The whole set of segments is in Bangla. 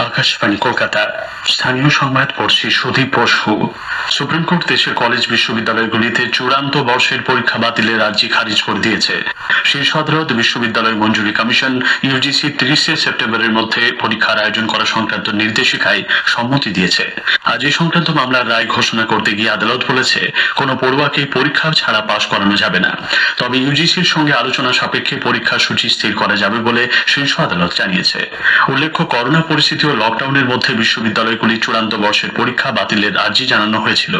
আকাশবাণী কলকাতা। স্থানীয় সংবাদ পড়ছি সুদীপ বসু। সুপ্রিম কোর্ট দেশের কলেজ বিশ্ববিদ্যালয়গুলিতে চূড়ান্ত বর্ষের পরীক্ষা বাতিলের আর্জি খারিজ করে দিয়েছে। শীর্ষ আদালত বিশ্ববিদ্যালয় মঞ্জুরি কমিশন ইউজিসি 30 সেপ্টেম্বরের মধ্যে পরীক্ষার আয়োজন করা সংক্রান্ত নির্দেশিকায় সম্মতি দিয়েছে। আজ এই সংক্রান্ত মামলার রায় ঘোষণা করতে গিয়ে আদালত বলেছে, কোনো পড়ুয়াকে পরীক্ষা ছাড়া পাশ করানো যাবে না। তবে ইউজিসির সঙ্গে আলোচনা সাপেক্ষে পরীক্ষা সূচি স্থির করা যাবে বলে শীর্ষ আদালত জানিয়েছে। উল্লেখ্য, করোনা পরিস্থিতি ও লকডাউনের মধ্যে বিশ্ববিদ্যালয়গুলি চূড়ান্ত বর্ষের পরীক্ষা বাতিলের আর্জি জানানো হয়েছিল।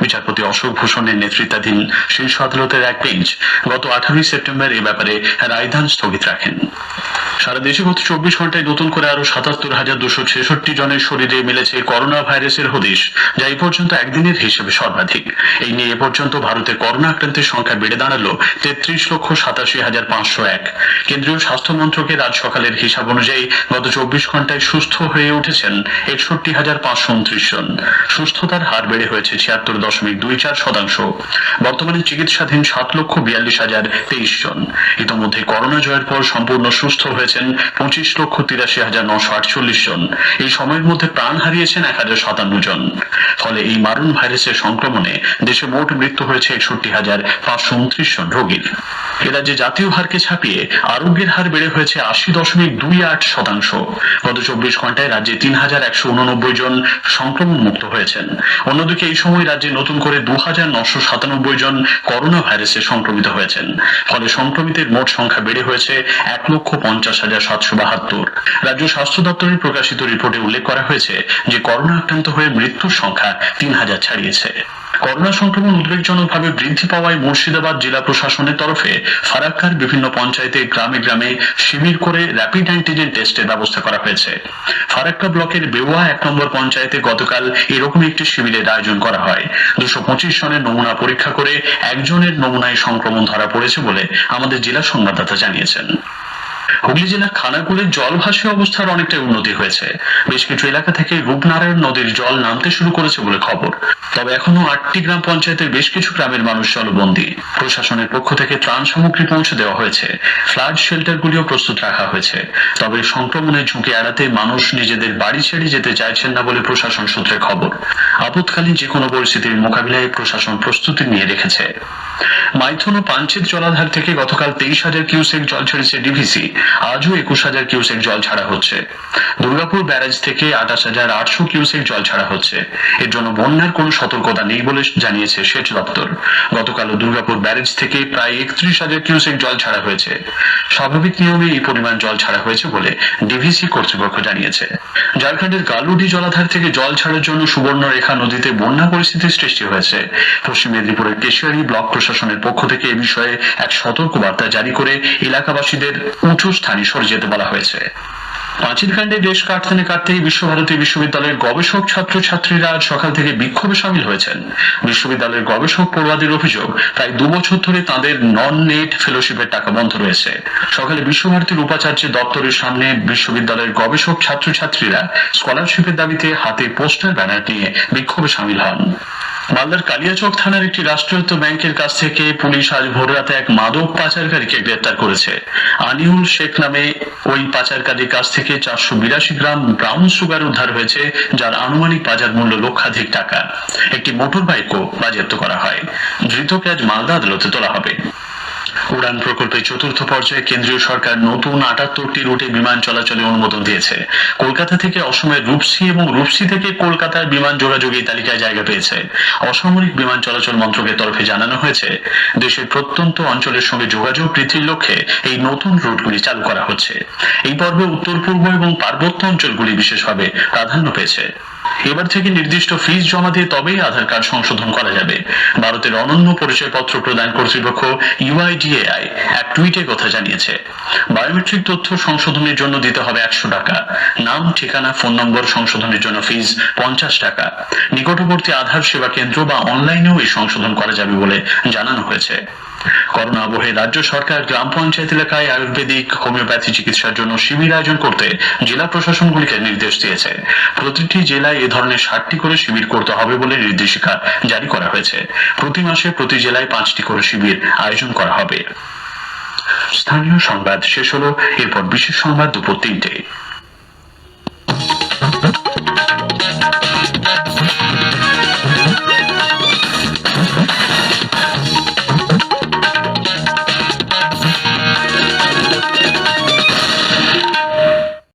বিচারপতি অশোক ভূষণের নেতৃত্বাধীন শীর্ষ আদালতের এক বেঞ্চ গত 18 সেপ্টেম্বর এ ব্যাপারে রায়দান স্থগিত রাখেন। সারা দেশে গত 24 ঘন্টায় নতুন করে আরো 77,266 জনের শরীরে মিলেছে করোনা ভাইরাসের হদিশ, যা এই পর্যন্ত একদিনের হিসেবে সর্বাধিক। এই নিয়ে এ পর্যন্ত ভারতে করোনা আক্রান্তের সংখ্যা বেড়ে দাঁড়ালো 33,87,501। কেন্দ্রীয় স্বাস্থ্য মন্ত্রকের আজ সকালের হিসাব অনুযায়ী গত 24 ঘন্টায় সুস্থ হয়ে উঠেছেন 61,529 জন। সুস্থতার হার বেড়ে হয়েছে 76.24%। বর্তমানে চিকিৎসাধীন 7,42,023 জন। ইতোমধ্যে করোনা জয়ের পর সম্পূর্ণ সুস্থ হয়েছেন 25,83,948 জন। এই সময়ের মধ্যে প্রাণ হারিয়েছেন 1,057 জন। ফলে এই মারণ ভাইরাসের সংক্রমণে দেশে মোট মৃত্যু হয়েছে 61,529 জন রোগীর। এ রাজ্যে জাতীয় হারকে ছাপিয়ে আরোগ্যের হার বেড়ে হয়েছে 80.28%। গত 24 ঘন্টায় রাজ্যে 3,189 জন সংক্রমণ মুক্ত হয়েছেন। অন্যদিকে এই সময় রাজ্যে নতুন করে 2,997 জন করোনা ভাইরাসে সংক্রমিত হয়েছেন। ফলে সংক্রমিতের মোট সংখ্যা বেড়ে হয়েছে 1,50,772। রাজ্য স্বাস্থ্য দপ্তরের প্রকাশিত রিপোর্টে উল্লেখ করা হয়েছে যে করোনা আক্রান্ত হয়ে মৃত্যুর সংখ্যা 3,000 ছাড়িয়েছে। করোনা সংক্রমণ উদ্বেগজনকভাবে বৃদ্ধি পাওয়ায় মুর্শিদাবাদ জেলা প্রশাসনের তরফে ফারাক্কার বিভিন্ন পঞ্চায়েতে গ্রামে গ্রামে শিবির করে র্যাপিড অ্যান্টিজেন টেস্টের ব্যবস্থা করা হয়েছে। ফারাক্কা ব্লকের বেওয়া 1 নম্বর পঞ্চায়েতে গতকাল এরকম একটি শিবিরের আয়োজন করা হয়। 225 জনের নমুনা পরীক্ষা করে একজনের নমুনায় সংক্রমণ ধরা পড়েছে বলে আমাদের জেলা সংবাদদাতা জানিয়েছেন। হুগলি জেলার খানাকুলের জলভাসী অবস্থার অনেকটাই উন্নতি হয়েছে। বেশ কিছু এলাকা থেকে রূপনারায়ণ নদীর জল নামতে শুরু করেছে বলে খবর। তবে এখনো 8টি গ্রাম পঞ্চায়েতের বেশ কিছু গ্রামের মানুষ জলবন্দী। প্রশাসনের পক্ষ থেকে ত্রাণ সামগ্রী পৌঁছে দেওয়া হয়েছে। ফ্লাড শেল্টারগুলিও প্রস্তুত রাখা হয়েছে। তবে সংক্রমণের ঝুঁকি এড়াতে মানুষ নিজেদের বাড়ি ছেড়ে যেতে চাইছেন না বলে প্রশাসন সূত্রে খবর। আপৎকালীন যে কোনো পরিস্থিতির মোকাবিলায় প্রশাসন প্রস্তুতি নিয়ে রেখেছে। মাইথন ও পাঞ্চেত জলাধার থেকে গতকাল 23,000 কিউসেক জল ছেড়েছে ডিভিসি। আজও 21,000 কিউসেক জল ছাড়া হচ্ছে। দুর্গাপুর ব্যারাজ থেকে 28,800 কিউসেক জল ছাড়া হচ্ছে। এর জন্য বন্যার কোনো সতর্কতা নেই বলে জানিয়েছে সেচ দপ্তর। গতকালও দুর্গাপুর ব্যারাজ থেকে প্রায় 31,000 কিউসেক জল ছাড়া হয়েছে। স্বাভাবিক নিয়মে এই পরিমাণ জল ছাড়া হয়েছে বলে ডিভিসি কর্তৃপক্ষ জানিয়েছে। ঝাড়খণ্ডের গালুডি জলাধার থেকে জল ছাড়ার জন্য সুবর্ণরেখা নদীতে বন্যা পরিস্থিতির সৃষ্টি হয়েছে। পশ্চিম মেদিনীপুরের কেশিয়ারি ব্লক প্রশাসনের পক্ষ থেকে এ বিষয়ে এক সতর্কবার্তা জারি করে এলাকাবাসীদের উঁচু স্থানে সরে যেতে বলা হয়েছে। পাঁচিলকাণ্ডে দেশ কাটতেই বিশ্বভারতী বিশ্ববিদ্যালয়ের গবেষক ছাত্রছাত্রীরা আজ সকাল থেকে বিক্ষোভে সামিল হয়েছেন। বিশ্ববিদ্যালয়ের গবেষক পড়ুয়াদের অভিযোগ, প্রায় 2 বছর ধরে তাদের নন নেট ফেলোশিপের টাকা বন্ধ রয়েছে। সকালে বিশ্বভারতীর উপাচার্যের দপ্তরের সামনে বিশ্ববিদ্যালয়ের গবেষক ছাত্রছাত্রীরা স্কলারশিপের দাবিতে হাতে পোস্টার ব্যানার নিয়ে বিক্ষোভে সামিল হন। মালদার কালিয়াচক থানার একটি রাষ্ট্রায়ত্ত ব্যাংকের কাছ থেকে পুলিশ আজ ভোররাতে এক মাদক পাচারকারীকে গ্রেপ্তার করেছে। আনিউল শেখ নামে ওই পাচারকারীর কাছ থেকে 482 গ্রাম ব্রাউন সুগার উদ্ধার হয়েছে, যার আনুমানিক বাজার মূল্য লক্ষাধিক টাকা। একটি মোটর বাইকও বাজেয়াপ্ত করা হয়। ধৃতকে আজ মালদা আদালতে তোলা হবে। উড়ান প্রকল্পের 4র্থ পর্যায়ে কেন্দ্রীয় সরকার নতুন 78টি রুটে বিমান চলাচলে অনুমোদন দিয়েছে। কলকাতা থেকে অসমের রূপসী এবং রূপসী থেকে কলকাতার বিমান যোগাযোগ এই তালিকায় জায়গা পেয়েছে। অসামরিক বিমান চলাচল মন্ত্রকের তরফে জানানো হয়েছে, দেশের প্রত্যন্ত অঞ্চলের সঙ্গে যোগাযোগ বৃদ্ধির লক্ষ্যে এই নতুন রুটগুলি চালু করা হচ্ছে। এই পর্বে উত্তর পূর্ব এবং পার্বত্য অঞ্চলগুলি বিশেষভাবে প্রাধান্য পেয়েছে। এবার থেকে নির্দিষ্ট ফিস জমা দিয়ে তবেই আধার কার্ড সংশোধন করা যাবে। ভারতের অনন্য পরিচয়পত্র প্রদান কর্তৃপক্ষ UIDAI এক টুইটে কথা জানিয়েছে। বায়োমেট্রিক তথ্য সংশোধনের জন্য দিতে হবে 100 টাকা। নাম, ঠিকানা, ফোন নম্বর সংশোধনের জন্য ফিস 50 টাকা। নিকটবর্তী আধার সেবা কেন্দ্র বা অনলাইনেও এই সংশোধন করা যাবে বলে জানানো হয়েছে। করোনা আবহে রাজ্য সরকার গ্রাম পঞ্চায়েত এলাকায় আয়ুর্বেদিক হোমিওপ্যাথি চিকিৎসার জন্য শিবির আয়োজন করতে জেলা প্রশাসনগুলিকে নির্দেশ দিয়েছে। প্রতিটি জেলায় এ ধরনের 60টি করে শিবির করতে হবে বলে নির্দেশিকা জারি করা হয়েছে। প্রতি মাসে প্রতি জেলায় 5টি করে শিবির আয়োজন করা হবে। স্থানীয় সংবাদ শেষ হলো, এরপর বিশেষ সংবাদ দুপুর 3টে।